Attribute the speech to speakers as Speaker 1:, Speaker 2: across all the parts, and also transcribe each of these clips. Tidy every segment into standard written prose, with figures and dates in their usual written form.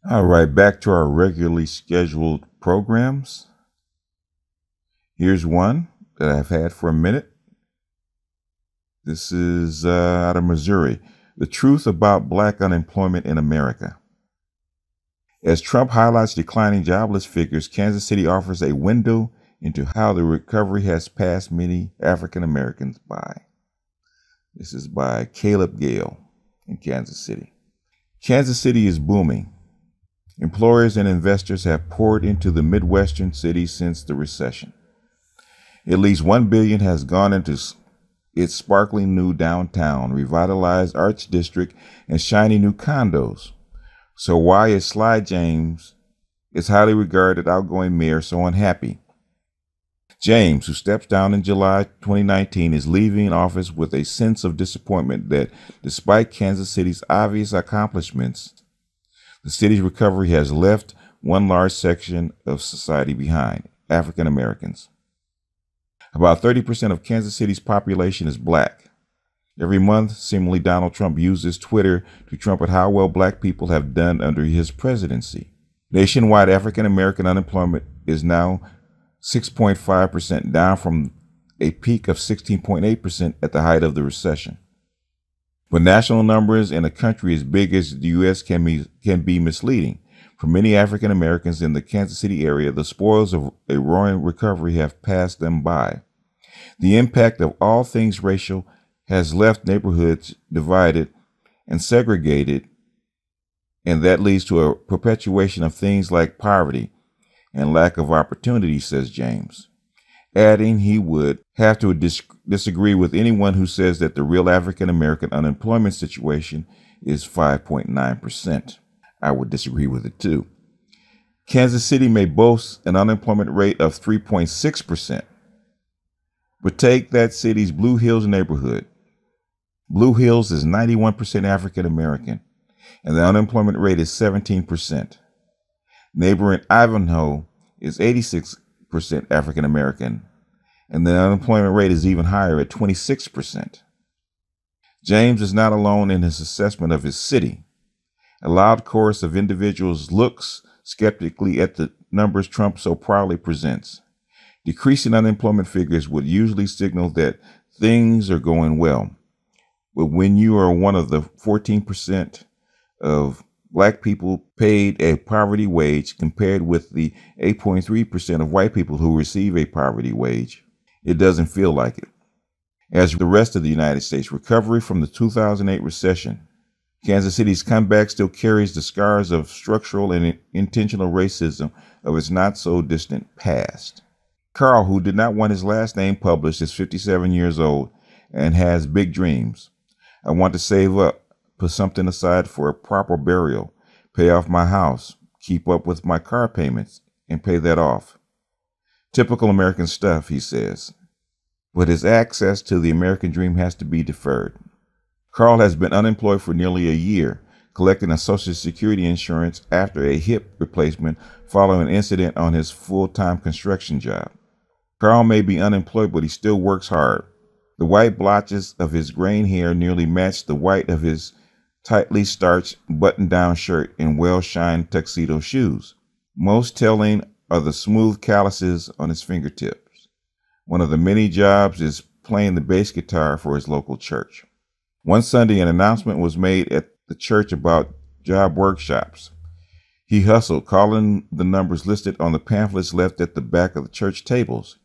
Speaker 1: All right, back to our regularly scheduled programs. Here's one that I've had for a minute. This is out of Missouri. The truth about black unemployment in America. As Trump highlights declining jobless figures, Kansas City offers a window into how the recovery has passed many African Americans by. This is by Caleb Gale in Kansas City. Kansas City is booming. Employers and investors have poured into the Midwestern city since the recession. At least $1 billion has gone into its sparkling new downtown, revitalized arts district, and shiny new condos. So why is Sly James, its highly regarded outgoing mayor, so unhappy? James, who steps down in July 2019, is leaving office with a sense of disappointment that despite Kansas City's obvious accomplishments, the city's recovery has left one large section of society behind: African Americans. About 30% of Kansas City's population is black. Every month, seemingly, Donald Trump uses Twitter to trumpet how well black people have done under his presidency. Nationwide African American unemployment is now 6.5%, down from a peak of 16.8% at the height of the recession. But national numbers in a country as big as the U.S. can be misleading. For many African Americans in the Kansas City area, the spoils of a roaring recovery have passed them by. The impact of all things racial has left neighborhoods divided and segregated, and that leads to a perpetuation of things like poverty and lack of opportunity, says James, adding he would have to disagree with anyone who says that the real African American unemployment situation is 5.9%. I would disagree with it too. Kansas City may boast an unemployment rate of 3.6%, but take that city's Blue Hills neighborhood. Blue Hills is 91% African American, and the unemployment rate is 17%. Neighboring Ivanhoe is 86% African American, and the unemployment rate is even higher at 26%. James is not alone in his assessment of his city. A loud chorus of individuals looks skeptically at the numbers Trump so proudly presents. Decreasing unemployment figures would usually signal that things are going well. But when you are one of the 14% of black people paid a poverty wage compared with the 8.3% of white people who receive a poverty wage, it doesn't feel like it. As the rest of the United States recovery from the 2008 recession, Kansas City's comeback still carries the scars of structural and intentional racism of its not-so-distant past. Carl, who did not want his last name published, is 57 years old and has big dreams. I want to save up, put something aside for a proper burial, pay off my house, keep up with my car payments, and pay that off. Typical American stuff, he says. But his access to the American dream has to be deferred. Carl has been unemployed for nearly a year, collecting a Social Security insurance after a hip replacement following an incident on his full-time construction job. Carl may be unemployed, but he still works hard. The white blotches of his graying hair nearly match the white of his tightly starched button-down shirt and well-shined tuxedo shoes. Most telling are the smooth calluses on his fingertips. One of the many jobs is playing the bass guitar for his local church. One Sunday, an announcement was made at the church about job workshops. He hustled, calling the numbers listed on the pamphlets left at the back of the church tables.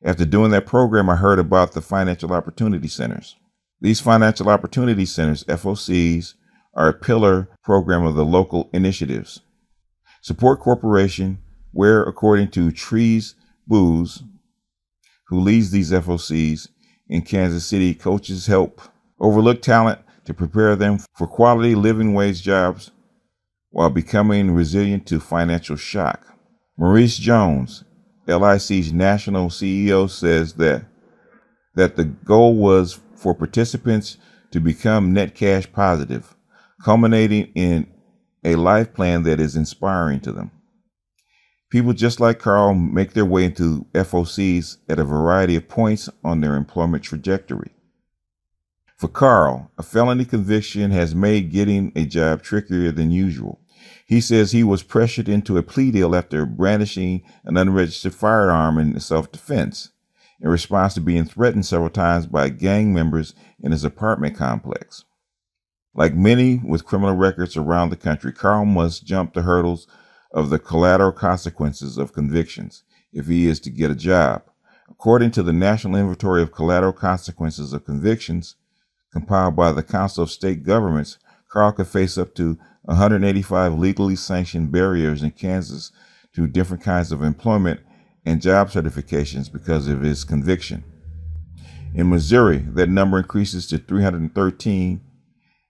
Speaker 1: After doing that program, I heard about the Financial Opportunity Centers. These Financial Opportunity Centers, FOCs, are a pillar program of the local initiatives. Support Corporation, where, according to Trees Booz, who leads these FOCs in Kansas City, coaches help overlook talent to prepare them for quality living wage jobs while becoming resilient to financial shock. Maurice Jones, LIC's national CEO, says that the goal was for participants to become net cash positive, culminating in a life plan that is inspiring to them. People just like Carl make their way into FOCs at a variety of points on their employment trajectory. For Carl, a felony conviction has made getting a job trickier than usual. He says he was pressured into a plea deal after brandishing an unregistered firearm in self-defense in response to being threatened several times by gang members in his apartment complex. Like many with criminal records around the country, Carl must jump the hurdles of the collateral consequences of convictions if he is to get a job. According to the National Inventory of Collateral Consequences of Convictions, compiled by the Council of State Governments, Carl could face up to 185 legally sanctioned barriers in Kansas to different kinds of employment and job certifications because of his conviction. In Missouri, that number increases to 313,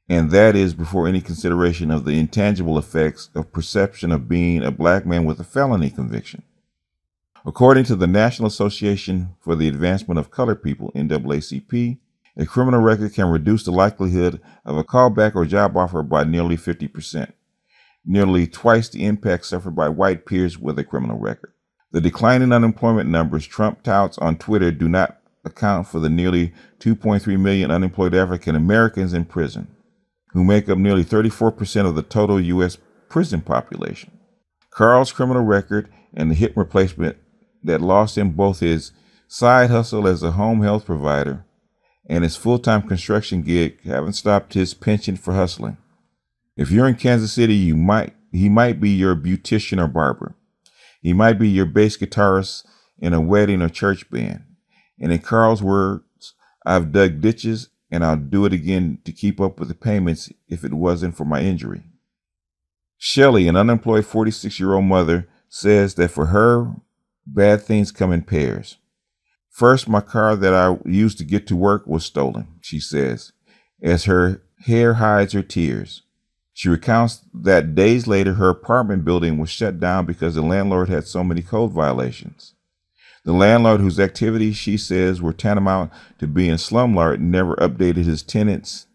Speaker 1: and that is before any consideration of the intangible effects of perception of being a black man with a felony conviction. According to the National Association for the Advancement of Colored People, NAACP, a criminal record can reduce the likelihood of a callback or job offer by nearly 50%, nearly twice the impact suffered by white peers with a criminal record. The declining unemployment numbers Trump touts on Twitter do not account for the nearly 2.3 million unemployed African Americans in prison, who make up nearly 34% of the total U.S. prison population. Carl's criminal record and the hip replacement that lost him both his side hustle as a home health provider and his full-time construction gig haven't stopped his penchant for hustling. If you're in Kansas City, he might be your beautician or barber. He might be your bass guitarist in a wedding or church band. And in Carl's words, I've dug ditches and I'll do it again to keep up with the payments if it wasn't for my injury. Shelley, an unemployed 46-year-old mother, says that for her, bad things come in pairs. First, my car that I used to get to work was stolen, she says, as her hair hides her tears. She recounts that days later, her apartment building was shut down because the landlord had so many code violations. The landlord, whose activities she says were tantamount to being slumlord, never updated his tenants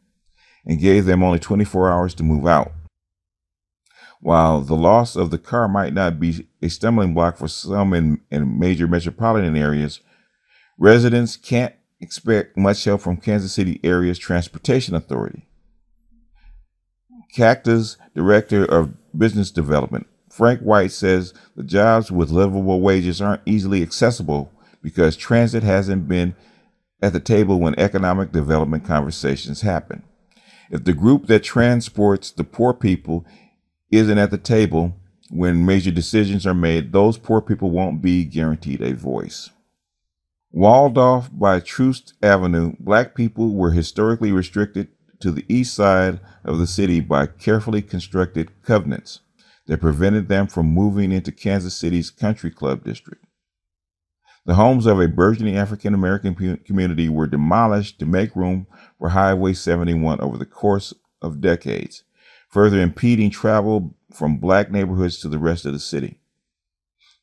Speaker 1: and gave them only 24 hours to move out. While the loss of the car might not be a stumbling block for some in major metropolitan areas, residents can't expect much help from Kansas City area's transportation authority. CACTA's director of business development, Frank White, says the jobs with livable wages aren't easily accessible because transit hasn't been at the table when economic development conversations happen. If the group that transports the poor people isn't at the table when major decisions are made, those poor people won't be guaranteed a voice. Walled off by Troost Avenue, black people were historically restricted to the east side of the city by carefully constructed covenants that prevented them from moving into Kansas City's country club district. The homes of a burgeoning African American community were demolished to make room for Highway 71 over the course of decades, further impeding travel from black neighborhoods to the rest of the city.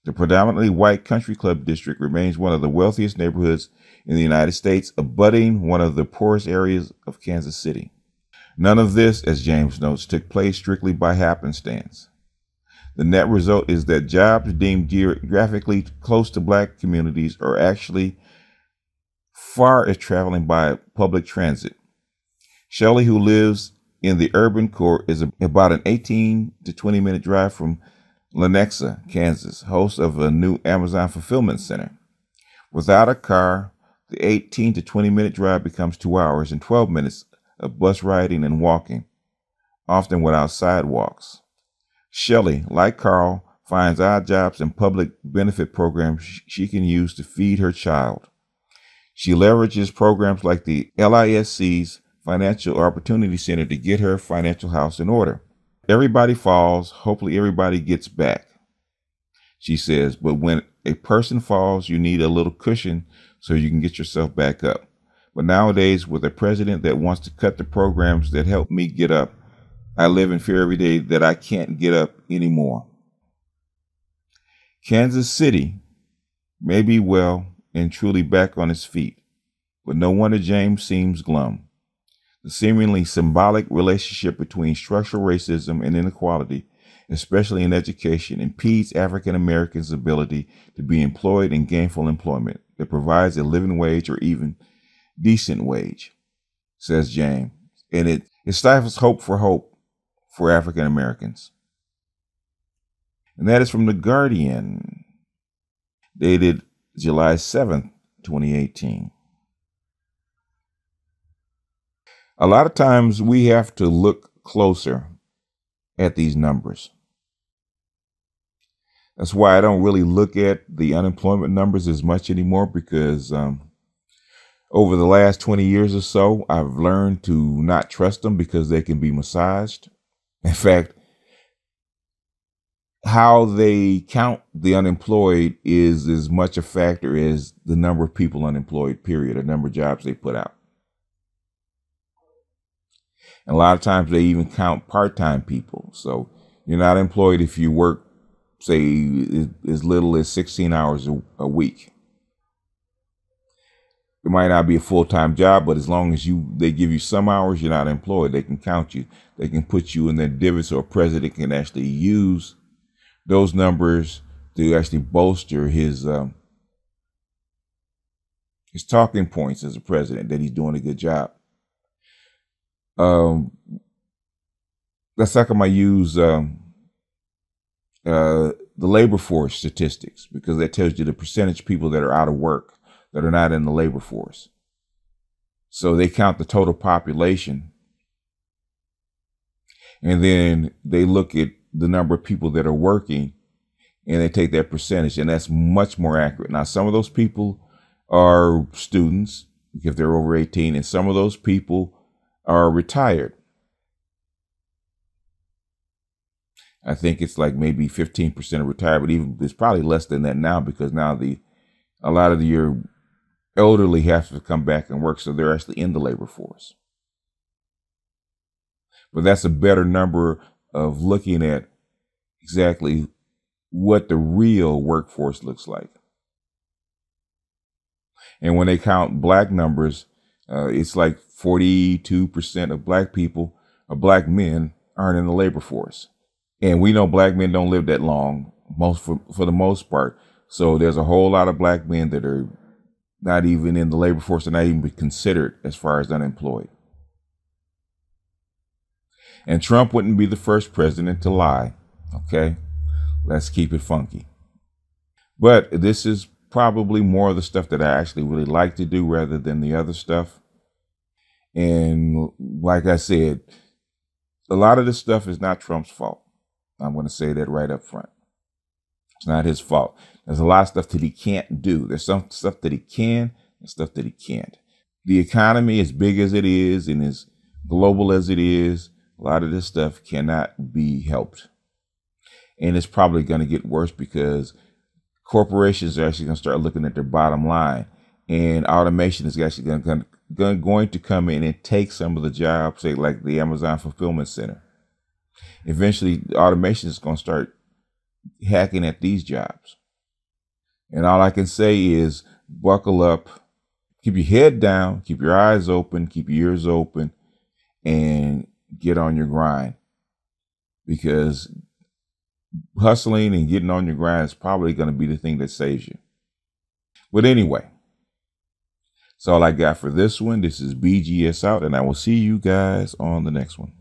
Speaker 1: The predominantly white country club district remains one of the wealthiest neighborhoods in the United States, abutting one of the poorest areas of Kansas City. None of this, as James notes, took place strictly by happenstance. The net result is that jobs deemed geographically close to black communities are actually far as traveling by public transit. Shelley, who lives in the urban core, is about an 18 to 20 minute drive from Lenexa, Kansas, host of a new Amazon fulfillment center. Without a car, the 18 to 20 minute drive becomes 2 hours and 12 minutes of bus riding and walking, often without sidewalks. Shelley, like Carl, finds odd jobs and public benefit programs she can use to feed her child. She leverages programs like the LISC's Financial Opportunity Center to get her financial house in order. Everybody falls, hopefully everybody gets back, she says, but when a person falls, you need a little cushion so you can get yourself back up. But nowadays, with a president that wants to cut the programs that help me get up, I live in fear every day that I can't get up anymore. Kansas City may be well and truly back on its feet, but no wonder James seems glum. The seemingly symbolic relationship between structural racism and inequality, especially in education, impedes African Americans' ability to be employed in gainful employment that provides a living wage or even decent wage, says James, and it stifles hope for African Americans. And that is from The Guardian, dated July 7th, 2018. A lot of times we have to look closer at these numbers. That's why I don't really look at the unemployment numbers as much anymore, because over the last 20 years or so, I've learned to not trust them because they can be massaged. In fact, how they count the unemployed is as much a factor as the number of people unemployed, period, or number of jobs they put out. And a lot of times they even count part-time people. So you're not employed if you work, say, as little as 16 hours a week. It might not be a full-time job, but as long as they give you some hours, you're not employed. They can count you. They can put you in their divots, or a president can actually use those numbers to actually bolster his talking points as a president, that he's doing a good job. That's how come I use the labor force statistics, because that tells you the percentage of people that are out of work, that are not in the labor force. So they count the total population, and then they look at the number of people that are working, and they take that percentage, and that's much more accurate. Now, some of those people are students, if they're over 18, and some of those people are retired. I think it's like maybe 15% are retired, but even it's probably less than that now, because now a lot of your elderly have to come back and work, so they're actually in the labor force. But that's a better number of looking at exactly what the real workforce looks like. And when they count black numbers, it's like 42% of black people, or black men, aren't in the labor force. And we know black men don't live that long, for the most part. So there's a whole lot of black men that are not even in the labor force, and not even considered as far as unemployed. And Trump wouldn't be the first president to lie. Okay, let's keep it funky. But this is probably more of the stuff that I actually really like to do rather than the other stuff. And like I said, a lot of this stuff is not Trump's fault. I'm going to say that right up front. It's not his fault. There's a lot of stuff that he can't do. There's some stuff that he can and stuff that he can't. The economy, as big as it is and as global as it is, a lot of this stuff cannot be helped. And it's probably going to get worse, because corporations are actually going to start looking at their bottom line, and automation is actually going to come in and take some of the jobs, say like the Amazon fulfillment center. Eventually, automation is going to start hacking at these jobs. And all I can say is buckle up, keep your head down, keep your eyes open, keep your ears open, and get on your grind, because hustling and getting on your grind is probably going to be the thing that saves you. But anyway, that's all I got for this one. This is BGS out, and I will see you guys on the next one.